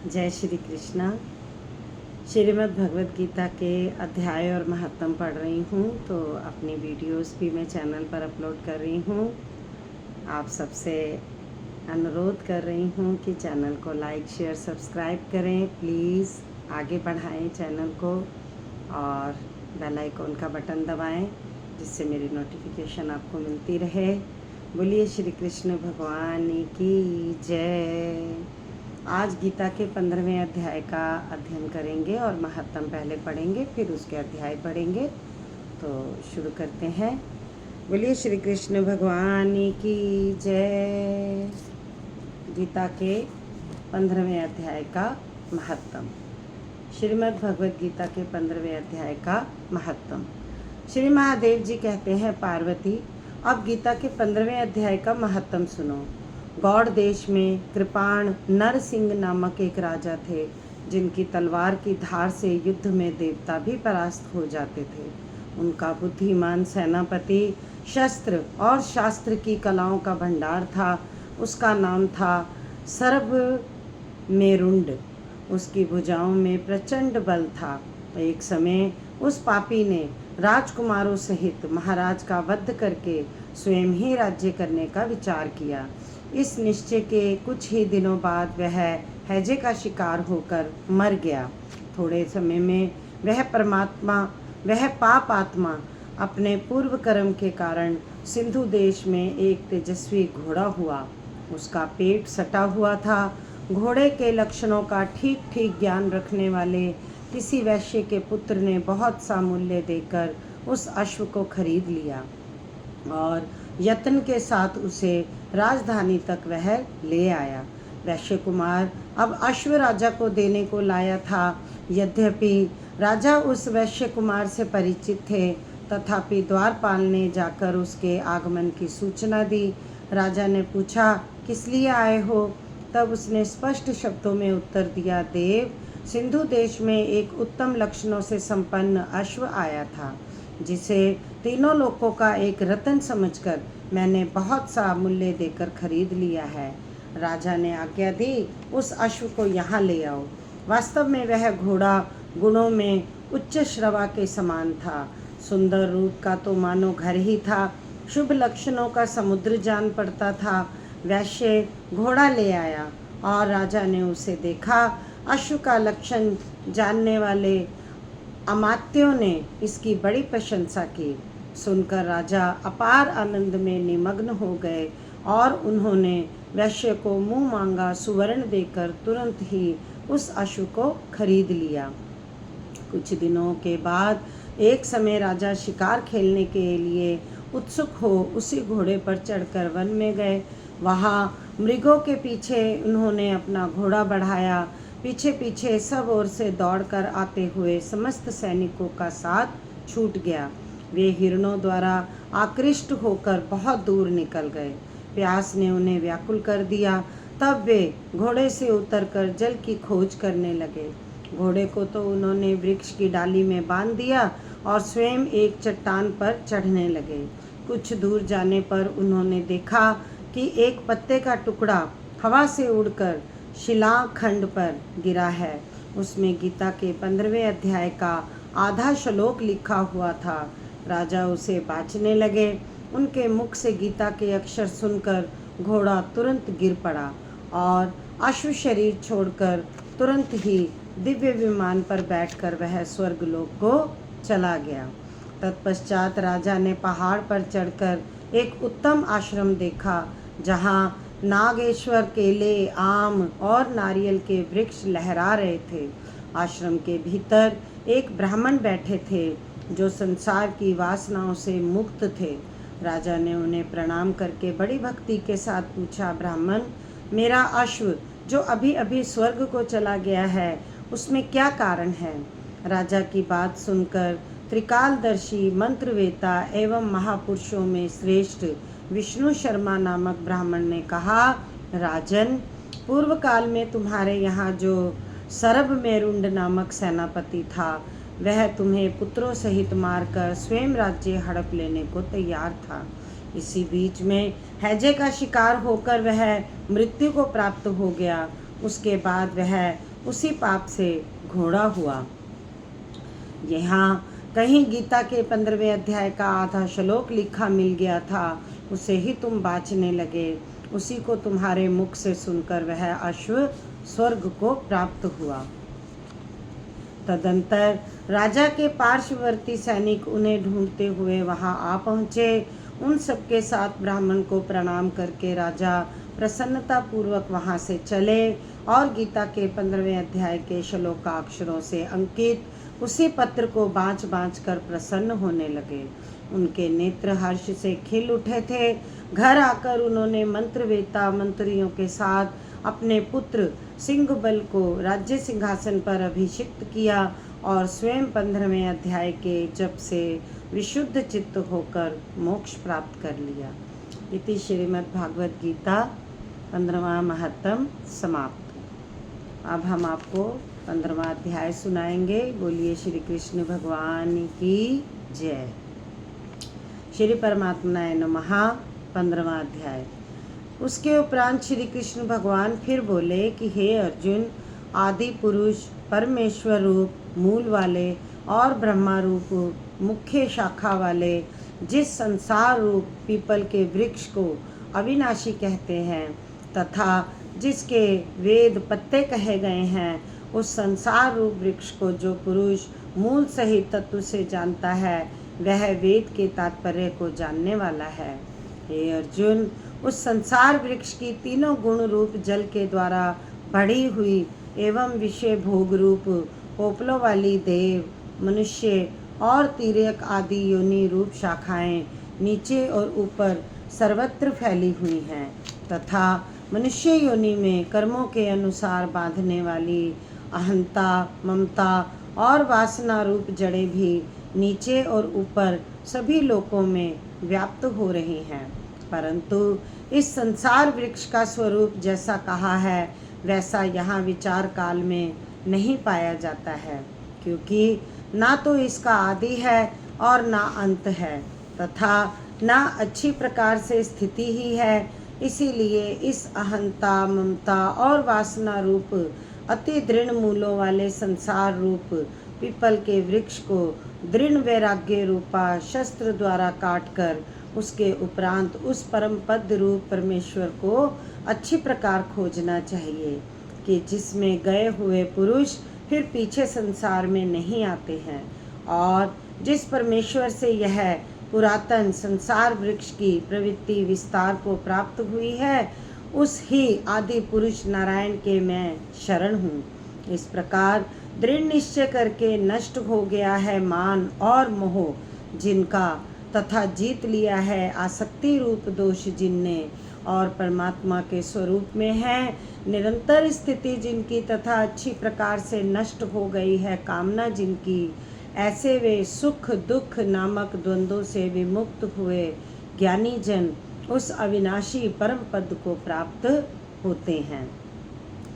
जय श्री कृष्णा। श्रीमद् भगवद गीता के अध्याय और महत्तम पढ़ रही हूँ, तो अपनी वीडियोस भी मैं चैनल पर अपलोड कर रही हूँ। आप सबसे अनुरोध कर रही हूँ कि चैनल को लाइक शेयर सब्सक्राइब करें। प्लीज़ आगे बढ़ाएं चैनल को और बेल आइकन का बटन दबाएं, जिससे मेरी नोटिफिकेशन आपको मिलती रहे। बोलिए श्री कृष्ण भगवान की जय। आज गीता के 15वें अध्याय का अध्ययन करेंगे और महत्तम पहले पढ़ेंगे, फिर उसके अध्याय पढ़ेंगे। तो शुरू करते हैं। बोलिए श्री कृष्ण भगवान की जय। गीता के 15वें अध्याय का महत्तम। श्रीमद् भगवद गीता के 15वें अध्याय का महत्तम। श्री महादेव जी कहते हैं, पार्वती, अब गीता के 15वें अध्याय का महत्तम सुनो। गौड़ देश में कृपाण नरसिंह नामक एक राजा थे, जिनकी तलवार की धार से युद्ध में देवता भी परास्त हो जाते थे। उनका बुद्धिमान सेनापति शस्त्र और शास्त्र की कलाओं का भंडार था। उसका नाम था सर्व मेरुंड। उसकी भुजाओं में प्रचंड बल था। एक समय उस पापी ने राजकुमारों सहित महाराज का वध करके स्वयं ही राज्य करने का विचार किया। इस निश्चय के कुछ ही दिनों बाद वह हैजे का शिकार होकर मर गया। थोड़े समय में वह पाप आत्मा अपने पूर्व कर्म के कारण सिंधु देश में एक तेजस्वी घोड़ा हुआ। उसका पेट सटा हुआ था। घोड़े के लक्षणों का ठीक ठीक ज्ञान रखने वाले किसी वैश्य के पुत्र ने बहुत सा मूल्य देकर उस अश्व को खरीद लिया और यत्न के साथ उसे राजधानी तक वह ले आया। वैश्य कुमार अब अश्व राजा को देने को लाया था। यद्यपि राजा उस वैश्य कुमार से परिचित थे, तथापि द्वारपाल ने जाकर उसके आगमन की सूचना दी। राजा ने पूछा, किस लिए आए हो? तब उसने स्पष्ट शब्दों में उत्तर दिया, देव, सिंधु देश में एक उत्तम लक्षणों से संपन्न अश्व आया था, जिसे तीनों लोकों का एक रत्न समझकर मैंने बहुत सा मूल्य देकर खरीद लिया है। राजा ने आज्ञा दी, उस अश्व को यहाँ ले आओ। वास्तव में वह घोड़ा गुणों में उच्च श्रवा के समान था। सुंदर रूप का तो मानो घर ही था। शुभ लक्षणों का समुद्र जान पड़ता था। वैश्य घोड़ा ले आया और राजा ने उसे देखा। अश्व का लक्षण जानने वाले अमात्यों ने इसकी बड़ी प्रशंसा की। सुनकर राजा अपार आनंद में निमग्न हो गए और उन्होंने वैश्य को मुंह मांगा सुवर्ण देकर तुरंत ही उस अश्व को खरीद लिया। कुछ दिनों के बाद एक समय राजा शिकार खेलने के लिए उत्सुक हो उसी घोड़े पर चढ़कर वन में गए। वहाँ मृगों के पीछे उन्होंने अपना घोड़ा बढ़ाया। पीछे पीछे सब ओर से दौड़कर आते हुए समस्त सैनिकों का साथ छूट गया। वे हिरणों द्वारा आकृष्ट होकर बहुत दूर निकल गए। प्यास ने उन्हें व्याकुल कर दिया। तब वे घोड़े से उतरकर जल की खोज करने लगे। घोड़े को तो उन्होंने वृक्ष की डाली में बांध दिया और स्वयं एक चट्टान पर चढ़ने लगे। कुछ दूर जाने पर उन्होंने देखा कि एक पत्ते का टुकड़ा हवा से उड़कर शिलाखंड पर गिरा है। उसमें गीता के 15वें अध्याय का आधा श्लोक लिखा हुआ था। राजा उसे बाँचने लगे। उनके मुख से गीता के अक्षर सुनकर घोड़ा तुरंत गिर पड़ा और अश्व शरीर छोड़कर तुरंत ही दिव्य विमान पर बैठकर वह स्वर्गलोक को चला गया। तत्पश्चात राजा ने पहाड़ पर चढ़कर एक उत्तम आश्रम देखा, जहाँ नागेश्वर केले, आम और नारियल के वृक्ष लहरा रहे थे। आश्रम के भीतर एक ब्राह्मण बैठे थे, जो संसार की वासनाओं से मुक्त थे। राजा ने उन्हें प्रणाम करके बड़ी भक्ति के साथ पूछा, ब्राह्मण, मेरा अश्व जो अभी अभी स्वर्ग को चला गया है, उसमें क्या कारण है? राजा की बात सुनकर त्रिकालदर्शी मंत्रवेता एवं महापुरुषों में श्रेष्ठ विष्णु शर्मा नामक ब्राह्मण ने कहा, राजन, पूर्व काल में तुम्हारे यहाँ जो सरभ मेरुंड नामक सेनापति था, वह तुम्हें पुत्रों सहित मारकर स्वयं राज्य हड़प लेने को तैयार था। इसी बीच में हैजे का शिकार होकर वह मृत्यु को प्राप्त हो गया। उसके बाद वह उसी पाप से घोड़ा हुआ। यहाँ कहीं गीता के 15वें अध्याय का आधा श्लोक लिखा मिल गया था, उसे ही तुम बाँचने लगे। उसी को तुम्हारे मुख से सुनकर वह अश्व स्वर्ग को प्राप्त हुआ। तदंतर राजा के पार्श्ववर्ती सैनिक उन्हें ढूंढते हुए वहां आ पहुँचे। उन सबके साथ ब्राह्मण को प्रणाम करके राजा प्रसन्नता पूर्वक वहां से चले और गीता के 15वें अध्याय के श्लोकाक्षरों से अंकित उसी पत्र को बाँच बाँच कर प्रसन्न होने लगे। उनके नेत्र हर्ष से खिल उठे थे। घर आकर उन्होंने मंत्रवेता मंत्रियों के साथ अपने पुत्र सिंहबल को राज्य सिंहासन पर अभिषिक्त किया और स्वयं 15वें अध्याय के जप से विशुद्ध चित्त होकर मोक्ष प्राप्त कर लिया। इति श्रीमद् भागवत गीता 15वां महात्म समाप्त। अब हम आपको 15वां अध्याय सुनाएंगे। बोलिए श्री कृष्ण भगवान की जय। श्री परमात्मनाय नमः। 15वां अध्याय। उसके उपरांत श्री कृष्ण भगवान फिर बोले कि हे अर्जुन, आदि पुरुष परमेश्वर रूप मूल वाले और ब्रह्मा रूप मुख्य शाखा वाले जिस संसार रूप पीपल के वृक्ष को अविनाशी कहते हैं तथा जिसके वेद पत्ते कहे गए हैं, उस संसार रूप वृक्ष को जो पुरुष मूल सहित तत्व से जानता है, वह वेद के तात्पर्य को जानने वाला है। हे अर्जुन, उस संसार वृक्ष की तीनों गुण रूप जल के द्वारा बढ़ी हुई एवं विषय भोग रूप पोपलों वाली देव, मनुष्य और तिर्यक आदि योनि रूप शाखाएं नीचे और ऊपर सर्वत्र फैली हुई हैं तथा मनुष्य योनि में कर्मों के अनुसार बांधने वाली अहंता, ममता और वासना रूप जड़ें भी नीचे और ऊपर सभी लोकों में व्याप्त हो रही हैं। परंतु इस संसार वृक्ष का स्वरूप जैसा कहा है वैसा यहाँ विचार काल में नहीं पाया जाता है, क्योंकि ना तो इसका आदि है और ना अंत है तथा ना अच्छी प्रकार से स्थिति ही है। इसीलिए इस अहंता, ममता और वासना रूप अति दृढ़ मूलों वाले संसार रूप पीपल के वृक्ष को दृढ़ वैराग्य रूपा शस्त्र द्वारा काटकर उसके उपरांत उस परम पद रूप परमेश्वर को अच्छी प्रकार खोजना चाहिए कि जिसमें गए हुए पुरुष फिर पीछे संसार में नहीं आते हैं और जिस परमेश्वर से यह पुरातन संसार वृक्ष की प्रवृत्ति विस्तार को प्राप्त हुई है, उस ही आदि पुरुष नारायण के मैं शरण हूँ। इस प्रकार दृढ़ निश्चय करके नष्ट हो गया है मान और मोह जिनका, तथा जीत लिया है आसक्ति रूप दोष जिनने, और परमात्मा के स्वरूप में है निरंतर स्थिति जिनकी तथा अच्छी प्रकार से नष्ट हो गई है कामना जिनकी, ऐसे वे सुख दुख नामक द्वंद्वों से विमुक्त हुए ज्ञानी जन उस अविनाशी परम पद को प्राप्त होते हैं।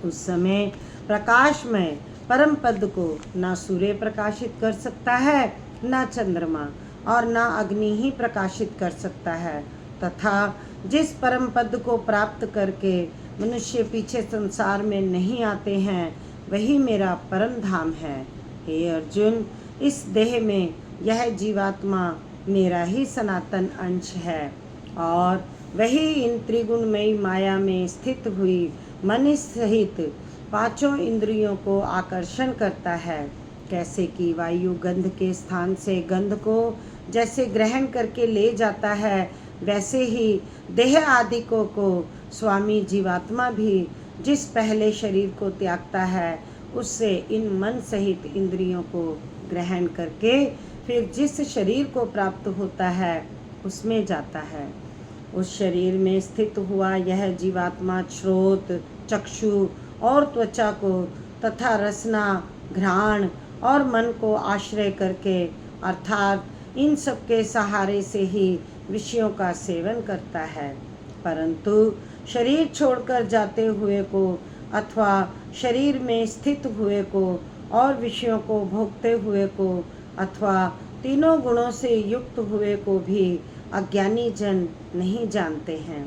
उस समय प्रकाशमय परम पद को ना सूर्य प्रकाशित कर सकता है, ना चंद्रमा और ना अग्नि ही प्रकाशित कर सकता है, तथा जिस परम पद को प्राप्त करके मनुष्य पीछे संसार में नहीं आते हैं, वही मेरा परम धाम है। हे अर्जुन, इस देह में यह जीवात्मा मेरा ही सनातन अंश है और वही इन त्रिगुणमयी माया में स्थित हुई मन सहित पांचों इंद्रियों को आकर्षण करता है। कैसे कि वायु गंध के स्थान से गंध को जैसे ग्रहण करके ले जाता है, वैसे ही देह आदि को स्वामी जीवात्मा भी जिस पहले शरीर को त्यागता है, उससे इन मन सहित इंद्रियों को ग्रहण करके फिर जिस शरीर को प्राप्त होता है उसमें जाता है। उस शरीर में स्थित हुआ यह जीवात्मा श्रोत, चक्षु और त्वचा को तथा रसना, घ्राण और मन को आश्रय करके अर्थात इन सब के सहारे से ही विषयों का सेवन करता है। परंतु शरीर छोड़कर जाते हुए को अथवा शरीर में स्थित हुए को और विषयों को भोगते हुए को अथवा तीनों गुणों से युक्त हुए को भी अज्ञानी जन नहीं जानते हैं।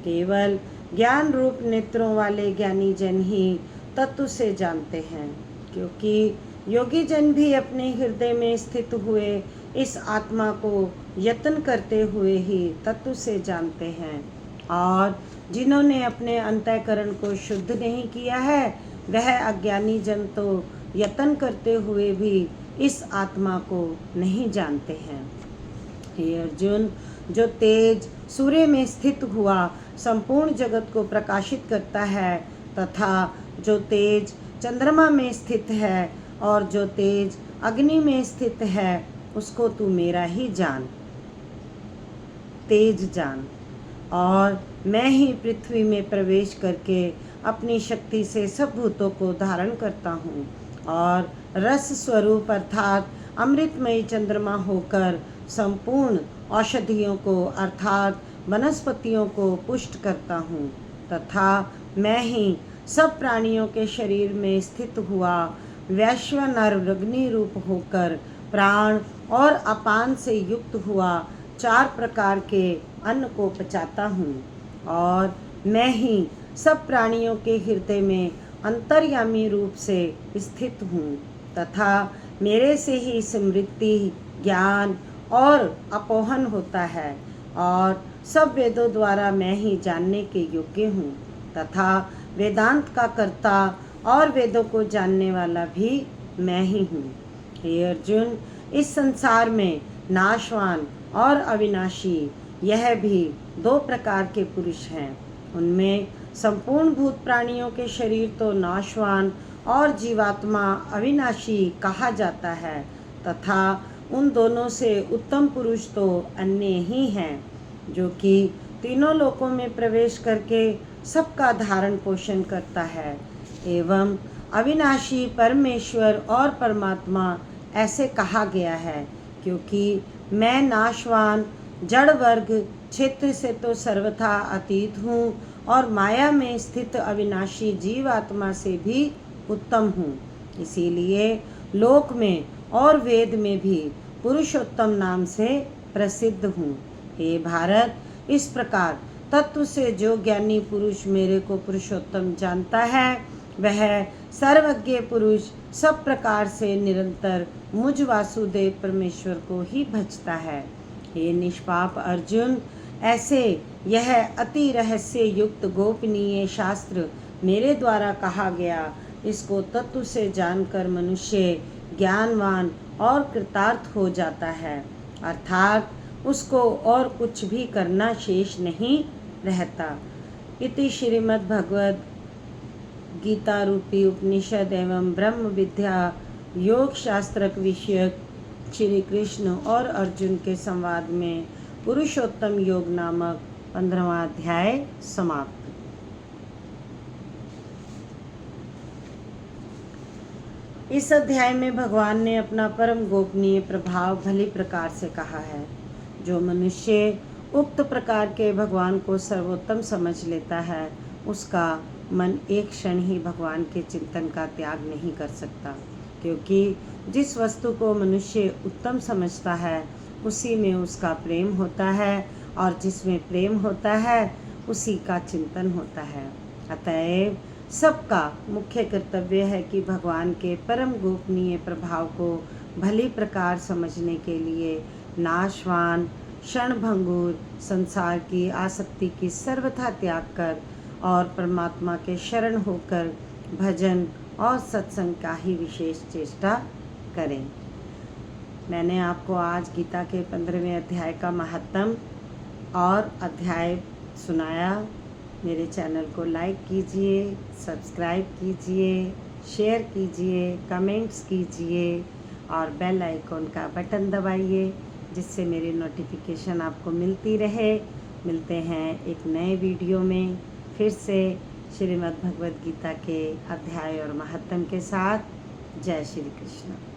केवल ज्ञान रूप नेत्रों वाले ज्ञानी जन ही तत्व से जानते हैं, क्योंकि योगी जन भी अपने हृदय में स्थित हुए इस आत्मा को यत्न करते हुए ही तत्व से जानते हैं। और जिन्होंने अपने अंतःकरण को शुद्ध नहीं किया है, वह अज्ञानी जन तो यत्न करते हुए भी इस आत्मा को नहीं जानते हैं। हे अर्जुन, जो तेज सूर्य में स्थित हुआ संपूर्ण जगत को प्रकाशित करता है, तथा जो तेज चंद्रमा में स्थित है और जो तेज अग्नि में स्थित है, उसको तू मेरा ही जान, तेज जान। और मैं ही पृथ्वी में प्रवेश करके अपनी शक्ति से सब भूतों को धारण करता हूँ और रस स्वरूप अर्थात अमृतमयी चंद्रमा होकर संपूर्ण औषधियों को अर्थात वनस्पतियों को पुष्ट करता हूँ, तथा मैं ही सब प्राणियों के शरीर में स्थित हुआ वैश्वानर अग्नि रूप होकर प्राण और अपान से युक्त हुआ 4 प्रकार के अन्न को पचाता हूँ। और मैं ही सब प्राणियों के हृदय में अंतर्यामी रूप से स्थित हूँ, तथा मेरे से ही स्मृति, ज्ञान और अपोहन होता है, और सब वेदों द्वारा मैं ही जानने के योग्य हूँ, तथा वेदांत का कर्ता और वेदों को जानने वाला भी मैं ही हूँ। हे अर्जुन, इस संसार में नाशवान और अविनाशी यह भी 2 प्रकार के पुरुष हैं। उनमें संपूर्ण भूत प्राणियों के शरीर तो नाशवान और जीवात्मा अविनाशी कहा जाता है, तथा उन दोनों से उत्तम पुरुष तो अन्य ही हैं, जो कि तीनों लोकों में प्रवेश करके सबका धारण पोषण करता है। एवं अविनाशी परमेश्वर और परमात्मा ऐसे कहा गया है, क्योंकि मैं नाशवान जड़ वर्ग क्षेत्र से तो सर्वथा अतीत हूँ और माया में स्थित अविनाशी जीवात्मा से भी उत्तम हूँ। इसीलिए लोक में और वेद में भी पुरुषोत्तम नाम से प्रसिद्ध हूँ। हे भारत, इस प्रकार तत्व से जो ज्ञानी पुरुष मेरे को पुरुषोत्तम जानता है, वह सर्वज्ञ पुरुष सब प्रकार से निरंतर मुझ वासुदेव परमेश्वर को ही भजता है। हे निष्पाप अर्जुन, ऐसे यह अति रहस्य युक्त गोपनीय शास्त्र मेरे द्वारा कहा गया, इसको तत्व से जानकर मनुष्य ज्ञानवान और कृतार्थ हो जाता है, अर्थात उसको और कुछ भी करना शेष नहीं रहता। इति श्रीमद् भगवद गीता रूपी उपनिषद एवं ब्रह्म विद्या योग शास्त्रक विषयक श्री कृष्ण और अर्जुन के संवाद में पुरुषोत्तम योग नामक 15वां अध्याय समाप्त। इस अध्याय में भगवान ने अपना परम गोपनीय प्रभाव भली प्रकार से कहा है। जो मनुष्य उक्त प्रकार के भगवान को सर्वोत्तम समझ लेता है, उसका मन एक क्षण ही भगवान के चिंतन का त्याग नहीं कर सकता, क्योंकि जिस वस्तु को मनुष्य उत्तम समझता है उसी में उसका प्रेम होता है, और जिसमें प्रेम होता है उसी का चिंतन होता है। अतएव सबका मुख्य कर्तव्य है कि भगवान के परम गोपनीय प्रभाव को भली प्रकार समझने के लिए नाशवान क्षणभंगुर संसार की आसक्ति की सर्वथा त्याग कर और परमात्मा के शरण होकर भजन और सत्संग का ही विशेष चेष्टा करें। मैंने आपको आज गीता के 15वें अध्याय का महत्तम और अध्याय सुनाया। मेरे चैनल को लाइक कीजिए, सब्सक्राइब कीजिए, शेयर कीजिए, कमेंट्स कीजिए और बेल आइकॉन का बटन दबाइए, जिससे मेरी नोटिफिकेशन आपको मिलती रहे। मिलते हैं एक नए वीडियो में फिर से श्रीमद् भगवद गीता के अध्याय और महत्तम के साथ। जय श्री कृष्ण।